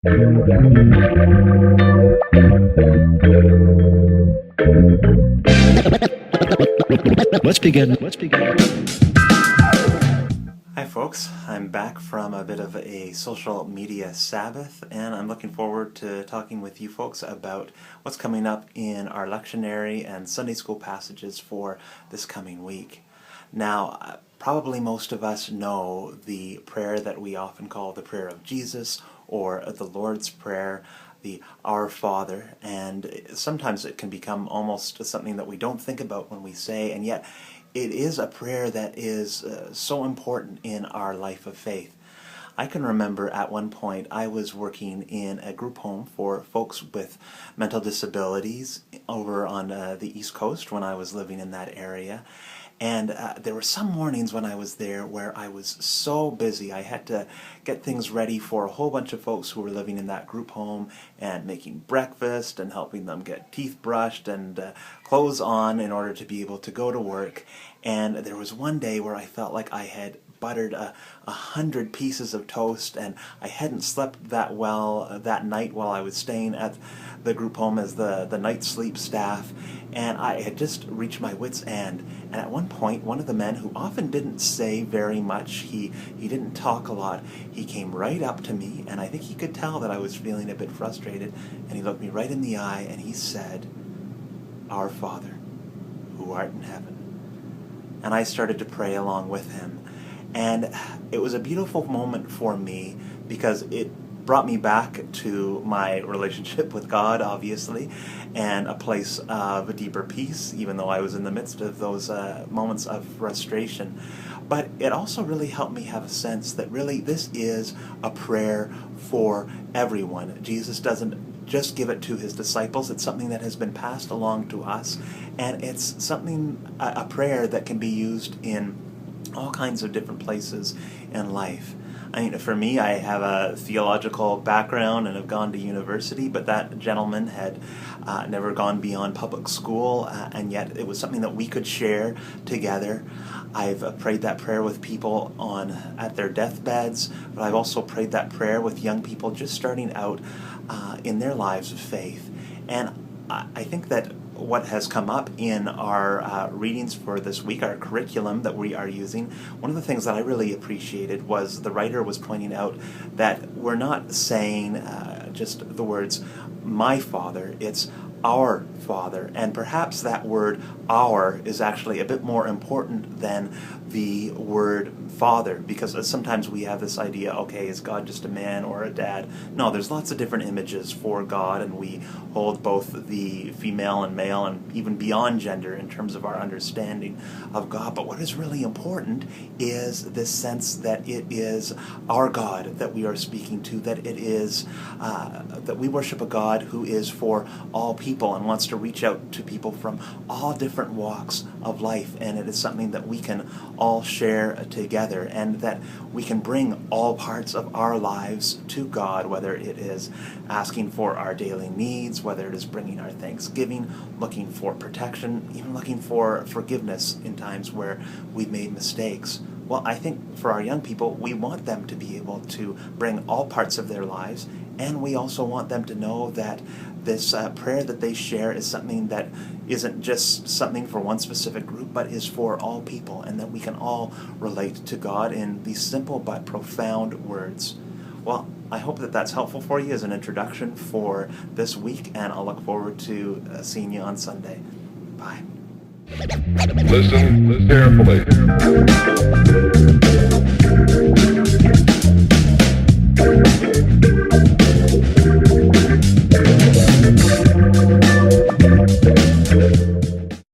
Let's begin. Hi folks, I'm back from a bit of a social media Sabbath, and I'm looking forward to talking with you folks about what's coming up in our lectionary and Sunday school passages for this coming week. Now, probably most of us know the prayer that we often call the prayer of Jesus, or the Lord's Prayer, the Our Father, and sometimes it can become almost something that we don't think about when we say, and yet it is a prayer that is so important in our life of faith. I can remember at one point I was working in a group home for folks with mental disabilities over on the East Coast when I was living in that area. And there were some mornings when I was there where I was so busy. I had to get things ready for a whole bunch of folks who were living in that group home and making breakfast and helping them get teeth brushed and clothes on in order to be able to go to work. And there was one day where I felt like I had buttered 100 pieces of toast, and I hadn't slept that well that night while I was staying at the group home as the night sleep staff, and I had just reached my wit's end. And at one point, one of the men, who often didn't say very much, he didn't talk a lot, he came right up to me, and I think he could tell that I was feeling a bit frustrated, and he looked me right in the eye and he said, "Our Father, who art in heaven." And I started to pray along with him. And it was a beautiful moment for me because it brought me back to my relationship with God, obviously, and a place of a deeper peace, even though I was in the midst of those moments of frustration. But it also really helped me have a sense that really this is a prayer for everyone. Jesus doesn't just give it to his disciples. It's something that has been passed along to us, and it's something, a prayer that can be used in all kinds of different places in life. I mean, for me, I have a theological background and have gone to university, but that gentleman had never gone beyond public school, and yet it was something that we could share together. I've prayed that prayer with people at their deathbeds, but I've also prayed that prayer with young people just starting out in their lives of faith. And I think that what has come up in our readings for this week, our curriculum that we are using, one of the things that I really appreciated was the writer was pointing out that we're not saying just the words, "my Father," it's "our Father." And perhaps that word "our" is actually a bit more important than the word Father, because sometimes we have this idea, okay, is God just a man or a dad? No, there's lots of different images for God, and we hold both the female and male and even beyond gender in terms of our understanding of God. But what is really important is this sense that it is our God that we are speaking to, that it is that we worship a God who is for all people and wants to reach out to people from all different walks of life, and it is something that we can all share together, and that we can bring all parts of our lives to God, whether it is asking for our daily needs, whether it is bringing our thanksgiving, looking for protection, even looking for forgiveness in times where we've made mistakes. Well, I think for our young people, we want them to be able to bring all parts of their lives, and we also want them to know that this prayer that they share is something that isn't just something for one specific group, but is for all people, and that we can all relate to God in these simple but profound words. Well, I hope that that's helpful for you as an introduction for this week, and I'll look forward to seeing you on Sunday. Bye. Listen carefully.